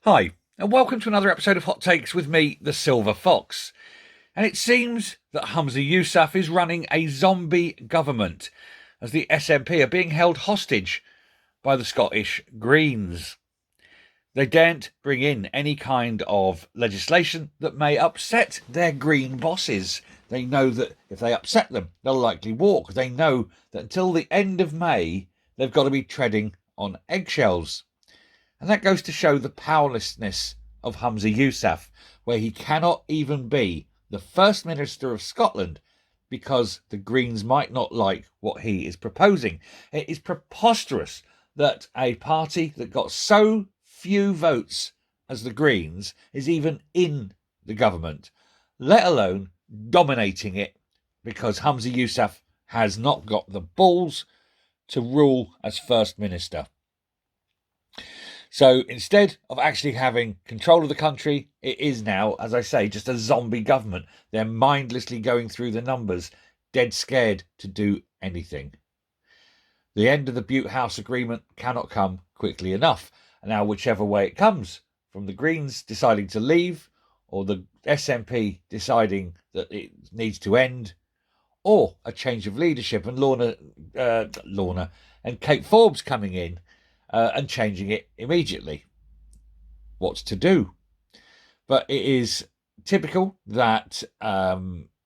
Hi, and welcome to another episode of Hot Takes with me, the Silver Fox. And it seems that Humza Yousaf is running a zombie government as the SNP are being held hostage by the Scottish Greens. They daren't bring in any kind of legislation that may upset their Green bosses. They know that if they upset them, they'll likely walk. They know that until the end of May, they've got to be treading on eggshells. And that goes to show the powerlessness of Humza Yousaf, where he cannot even be the First Minister of Scotland because the Greens might not like what he is proposing. It is preposterous that a party that got so few votes as the Greens is even in the government, let alone dominating it, because Humza Yousaf has not got the balls to rule as First Minister. So instead of actually having control of the country, it is now, as I say, just a zombie government. They're mindlessly going through the numbers, dead scared to do anything. The end of the Butte House Agreement cannot come quickly enough. And now, whichever way it comes, from the Greens deciding to leave, or the SNP deciding that it needs to end, or a change of leadership and Lorna and Kate Forbes coming in and changing it immediately. What's to do? But it is typical that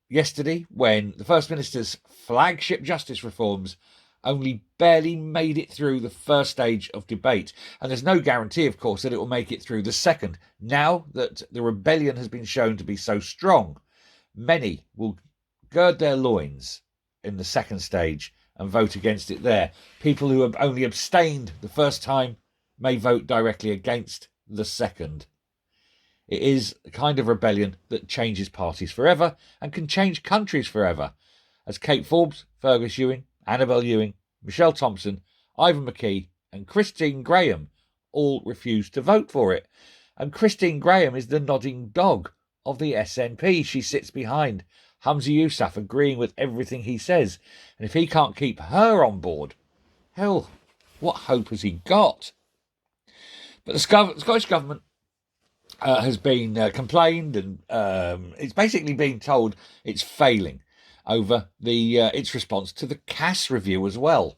yesterday, when the First Minister's flagship justice reforms only barely made it through the first stage of debate, and there's no guarantee, of course, that it will make it through the second. Now that the rebellion has been shown to be so strong, many will gird their loins in the second stage and vote against it there. People who have only abstained the first time may vote directly against the second. It is a kind of rebellion that changes parties forever and can change countries forever, as Kate Forbes, Fergus Ewing, Annabel Ewing, Michelle Thompson, Ivan McKee and Christine Graham all refused to vote for it. And Christine Graham is the nodding dog of the SNP. She sits behind Humza Yousaf, agreeing with everything he says. And if he can't keep her on board, hell, what hope has he got? But the Scottish Government has been complained, and it's basically been told it's failing over its response to the Cass review as well.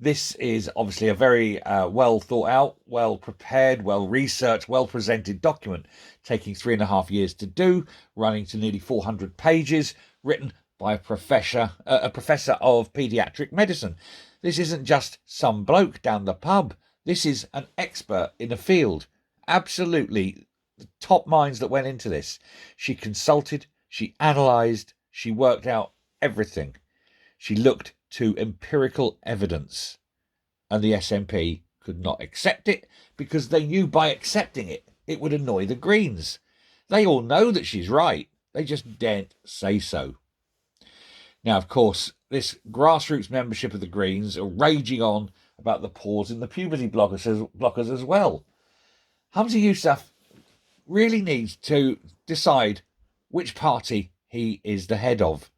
This is obviously a very well thought out, well prepared, well researched, well presented document, taking 3.5 years to do, running to nearly 400 pages, written by a professor of paediatric medicine. This isn't just some bloke down the pub. This is an expert in the field. Absolutely the top minds that went into this. She consulted, she analysed, she worked out everything. She looked to empirical evidence, and the SNP could not accept it because they knew by accepting it, it would annoy the Greens. They all know that she's right. They just daren't say so. Now, of course, this grassroots membership of the Greens are raging on about the pause in the puberty blockers as well. Humza Yousaf really needs to decide which party he is the head of,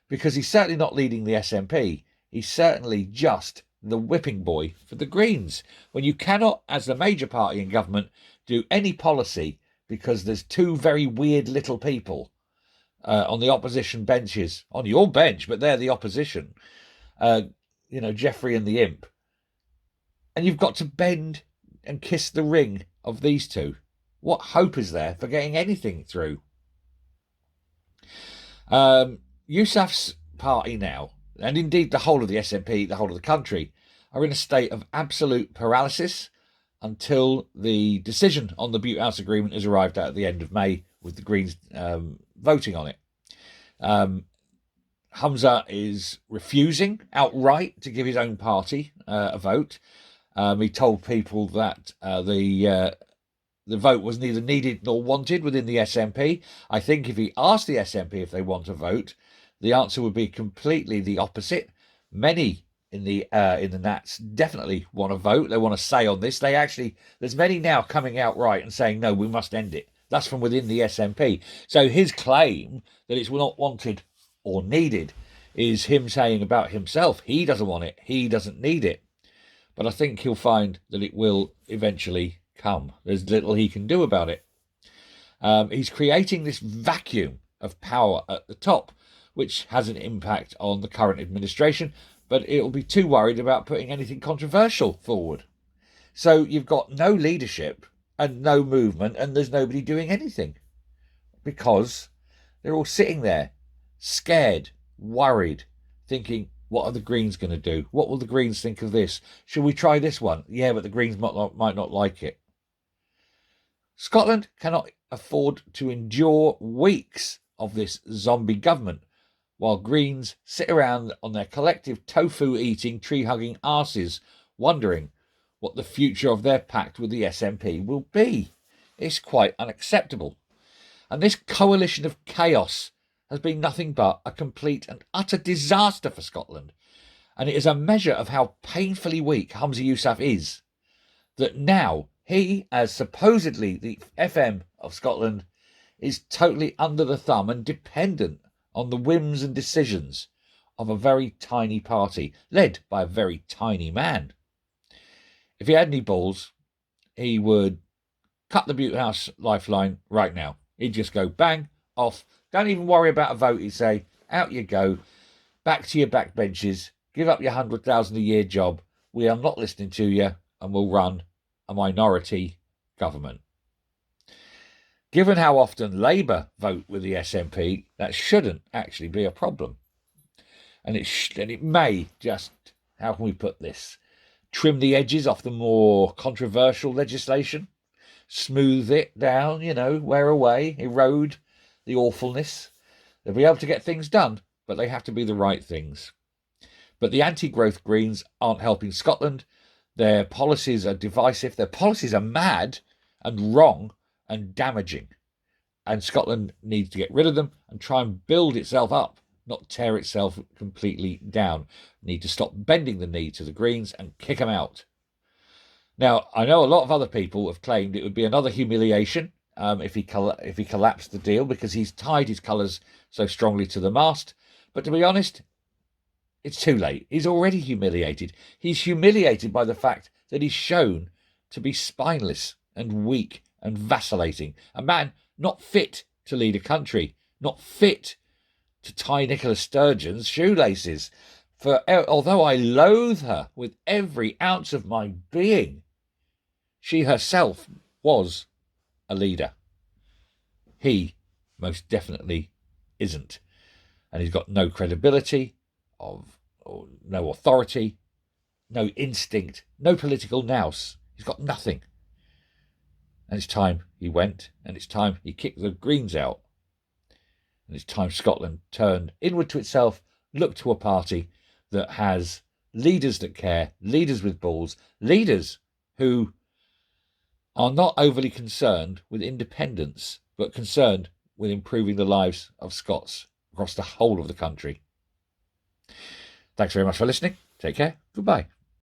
because he's certainly not leading the SNP. He's certainly just the whipping boy for the Greens. When you cannot, as the major party in government, do any policy because there's two very weird little people on the opposition benches, on your bench, but they're the opposition, Geoffrey and the Imp, and you've got to bend and kiss the ring of these two. What hope is there for getting anything through? Yousaf's party now, and indeed the whole of the SNP, the whole of the country, are in a state of absolute paralysis until the decision on the Butte House Agreement is arrived at the end of May, with the Greens voting on it. Humza is refusing outright to give his own party a vote. He told people that the vote was neither needed nor wanted within the SNP. I think if he asked the SNP if they want a vote, the answer would be completely the opposite. Many in the Nats definitely want to vote. They want to say on this. There's many now coming out right and saying, no, we must end it. That's from within the SNP. So his claim that it's not wanted or needed is him saying about himself, he doesn't want it, he doesn't need it. But I think he'll find that it will eventually come. There's little he can do about it. He's creating this vacuum of power at the top, which has an impact on the current administration, but it'll be too worried about putting anything controversial forward. So you've got no leadership and no movement, and there's nobody doing anything because they're all sitting there scared, worried, thinking, what are the Greens going to do? What will the Greens think of this? Should we try this one? Yeah, but the Greens might not like it. Scotland cannot afford to endure weeks of this zombie government while Greens sit around on their collective tofu-eating, tree-hugging arses wondering what the future of their pact with the SNP will be. It's quite unacceptable. And this coalition of chaos has been nothing but a complete and utter disaster for Scotland. And it is a measure of how painfully weak Humza Yousaf is, that now he, as supposedly the FM of Scotland, is totally under the thumb and dependent on the whims and decisions of a very tiny party, led by a very tiny man. If he had any balls, he would cut the Bute House lifeline right now. He'd just go bang, off. Don't even worry about a vote, he'd say. Out you go. Back to your backbenches. Give up your 100,000 a year job. We are not listening to you, and we'll run a minority government. Given how often Labour vote with the SNP, that shouldn't actually be a problem. And it may just, how can we put this, trim the edges off the more controversial legislation, smooth it down, wear away, erode the awfulness. They'll be able to get things done, but they have to be the right things. But the anti-growth Greens aren't helping Scotland. Their policies are divisive. Their policies are mad and wrong and damaging. And Scotland needs to get rid of them and try and build itself up, not tear itself completely down. Need to stop bending the knee to the Greens and kick them out. Now, I know a lot of other people have claimed it would be another humiliation if he collapsed the deal, because he's tied his colours so strongly to the mast. But to be honest, it's too late. He's already humiliated. He's humiliated by the fact that he's shown to be spineless and weak and vacillating. A man not fit to lead a country, not fit to tie Nicola Sturgeon's shoelaces. For although I loathe her with every ounce of my being, she herself was a leader. He most definitely isn't. And he's got no credibility, or no authority, no instinct, no political nous. He's got nothing. And it's time he went, and it's time he kicked the Greens out. And it's time Scotland turned inward to itself, looked to a party that has leaders that care, leaders with balls, leaders who are not overly concerned with independence, but concerned with improving the lives of Scots across the whole of the country. Thanks very much for listening. Take care. Goodbye.